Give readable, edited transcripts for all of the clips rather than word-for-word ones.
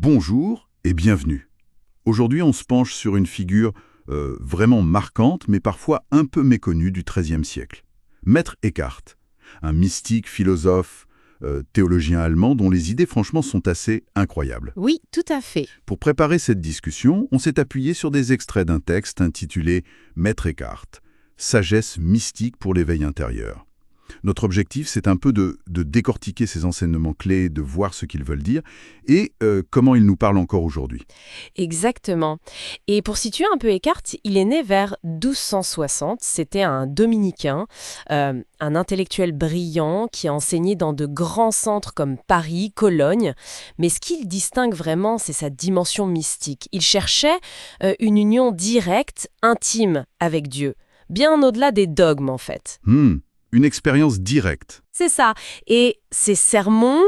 Bonjour et bienvenue. Aujourd'hui, on se penche sur une figure vraiment marquante, mais parfois un peu méconnue du XIIIe siècle. Maître Eckhart, un mystique, philosophe, théologien allemand dont les idées franchement sont assez incroyables. Oui, tout à fait. Pour préparer cette discussion, on s'est appuyé sur des extraits d'un texte intitulé « Maître Eckhart, sagesse mystique pour l'éveil intérieur ». Notre objectif, c'est un peu de décortiquer ces enseignements clés, de voir ce qu'ils veulent dire et comment ils nous parlent encore aujourd'hui. Exactement. Et pour situer un peu Eckhart, il est né vers 1260. C'était un dominicain, un intellectuel brillant qui a enseigné dans de grands centres comme Paris, Cologne. Mais ce qui le distingue vraiment, c'est sa dimension mystique. Il cherchait une union directe, intime avec Dieu, bien au-delà des dogmes en fait. Une expérience directe. C'est ça. Et ces sermons,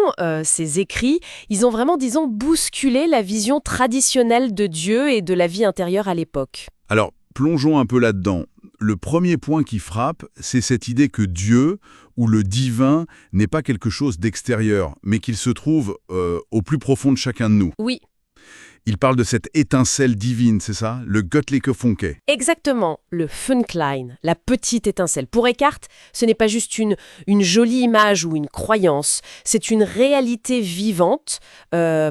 ces écrits, ils ont vraiment, disons, bousculé la vision traditionnelle de Dieu et de la vie intérieure à l'époque. Alors, plongeons un peu là-dedans. Le premier point qui frappe, c'est cette idée que Dieu, ou le divin, n'est pas quelque chose d'extérieur, mais qu'il se trouve au plus profond de chacun de nous. Oui. Il parle de cette étincelle divine, c'est ça? Le Göttliche Funke. Exactement, le Funklein, la petite étincelle. Pour Eckhart, ce n'est pas juste une jolie image ou une croyance, c'est une réalité vivante,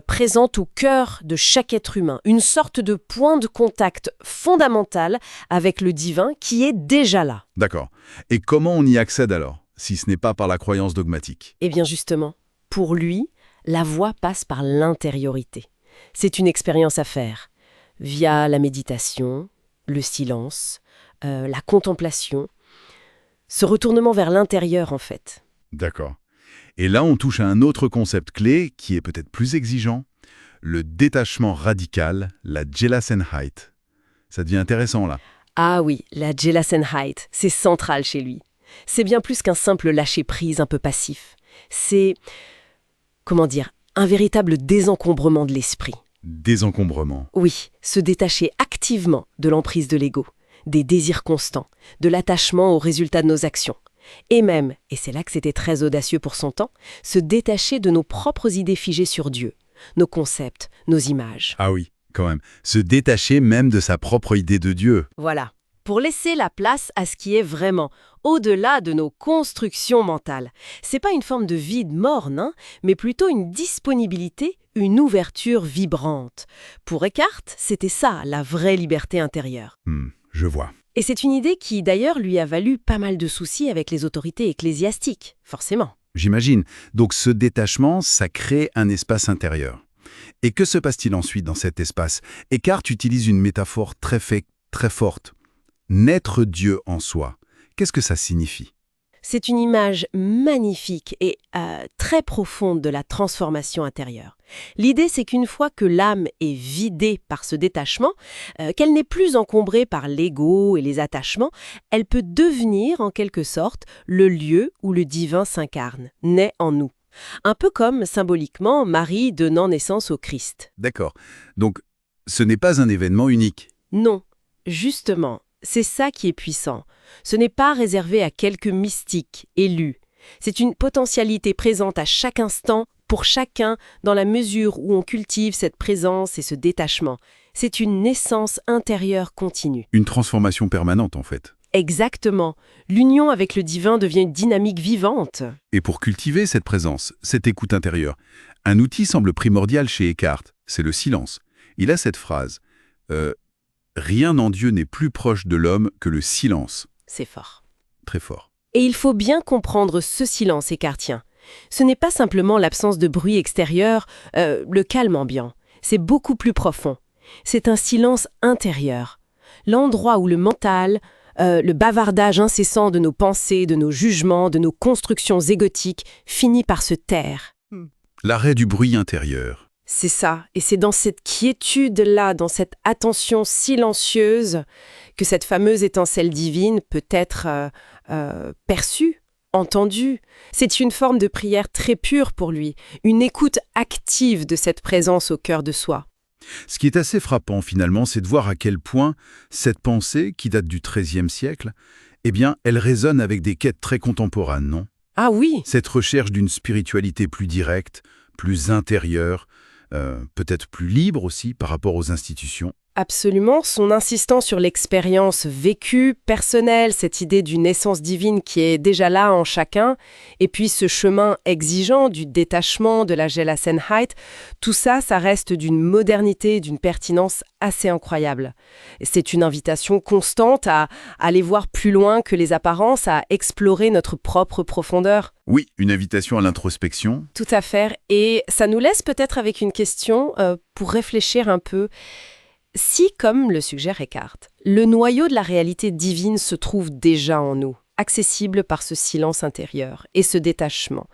présente au cœur de chaque être humain, une sorte de point de contact fondamental avec le divin qui est déjà là. D'accord. Et comment on y accède alors, si ce n'est pas par la croyance dogmatique? Eh bien justement, pour lui, la voie passe par l'intériorité. C'est une expérience à faire, via la méditation, le silence, la contemplation, ce retournement vers l'intérieur en fait. D'accord. Et là, on touche à un autre concept clé qui est peut-être plus exigeant, le détachement radical, la Gelassenheit. Ça devient intéressant là. Ah oui, la Gelassenheit, c'est central chez lui. C'est bien plus qu'un simple lâcher-prise un peu passif. C'est, comment dire, un véritable désencombrement de l'esprit. Désencombrement. Oui, se détacher activement de l'emprise de l'ego, des désirs constants, de l'attachement aux résultats de nos actions. Et même, et c'est là que c'était très audacieux pour son temps, se détacher de nos propres idées figées sur Dieu, nos concepts, nos images. Ah oui, quand même. Se détacher même de sa propre idée de Dieu. Voilà, pour laisser la place à ce qui est vraiment, au-delà de nos constructions mentales. C'est pas une forme de vide morne, hein, mais plutôt une disponibilité, une ouverture vibrante. Pour Eckhart, c'était ça, la vraie liberté intérieure. Je vois. Et c'est une idée qui, d'ailleurs, lui a valu pas mal de soucis avec les autorités ecclésiastiques, forcément. J'imagine. Donc ce détachement, ça crée un espace intérieur. Et que se passe-t-il ensuite dans cet espace? Eckhart utilise une métaphore très forte. Naître Dieu en soi. Qu'est-ce que ça signifie? C'est une image magnifique et très profonde de la transformation intérieure. L'idée, c'est qu'une fois que l'âme est vidée par ce détachement, qu'elle n'est plus encombrée par l'ego et les attachements, elle peut devenir, en quelque sorte, le lieu où le divin s'incarne, naît en nous. Un peu comme, symboliquement, Marie donnant naissance au Christ. D'accord. Donc, ce n'est pas un événement unique. Non, justement. C'est ça qui est puissant. Ce n'est pas réservé à quelques mystiques élus. C'est une potentialité présente à chaque instant, pour chacun, dans la mesure où on cultive cette présence et ce détachement. C'est une naissance intérieure continue. Une transformation permanente, en fait. Exactement. L'union avec le divin devient une dynamique vivante. Et pour cultiver cette présence, cette écoute intérieure, un outil semble primordial chez Eckhart, c'est le silence. Il a cette phrase rien en Dieu n'est plus proche de l'homme que le silence. C'est fort. Très fort. Et il faut bien comprendre ce silence eckartien. Ce n'est pas simplement l'absence de bruit extérieur, le calme ambiant. C'est beaucoup plus profond. C'est un silence intérieur. L'endroit où le mental, le bavardage incessant de nos pensées, de nos jugements, de nos constructions égotiques finit par se taire. L'arrêt du bruit intérieur. C'est ça, et c'est dans cette quiétude-là, dans cette attention silencieuse, que cette fameuse étincelle divine peut être perçue, entendue. C'est une forme de prière très pure pour lui, une écoute active de cette présence au cœur de soi. Ce qui est assez frappant finalement, c'est de voir à quel point cette pensée, qui date du XIIIe siècle, eh bien, elle résonne avec des quêtes très contemporaines, non? Ah oui! Cette recherche d'une spiritualité plus directe, plus intérieure, peut-être plus libre aussi par rapport aux institutions. Absolument, son insistance sur l'expérience vécue, personnelle, cette idée d'une essence divine qui est déjà là en chacun, et puis ce chemin exigeant du détachement, de la Gelassenheit, tout ça, ça reste d'une modernité, d'une pertinence assez incroyable. C'est une invitation constante à aller voir plus loin que les apparences, à explorer notre propre profondeur. Oui, une invitation à l'introspection. Tout à fait, et ça nous laisse peut-être avec une question pour réfléchir un peu. Si, comme le suggère Eckhart, le noyau de la réalité divine se trouve déjà en nous, accessible par ce silence intérieur et ce détachement,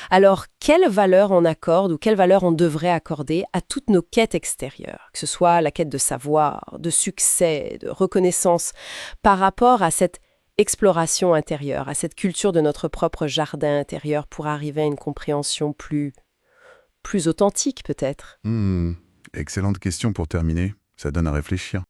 alors quelle valeur on accorde ou quelle valeur on devrait accorder à toutes nos quêtes extérieures, que ce soit la quête de savoir, de succès, de reconnaissance, par rapport à cette exploration intérieure, à cette culture de notre propre jardin intérieur pour arriver à une compréhension plus authentique peut-être? Excellente question pour terminer. Ça donne à réfléchir.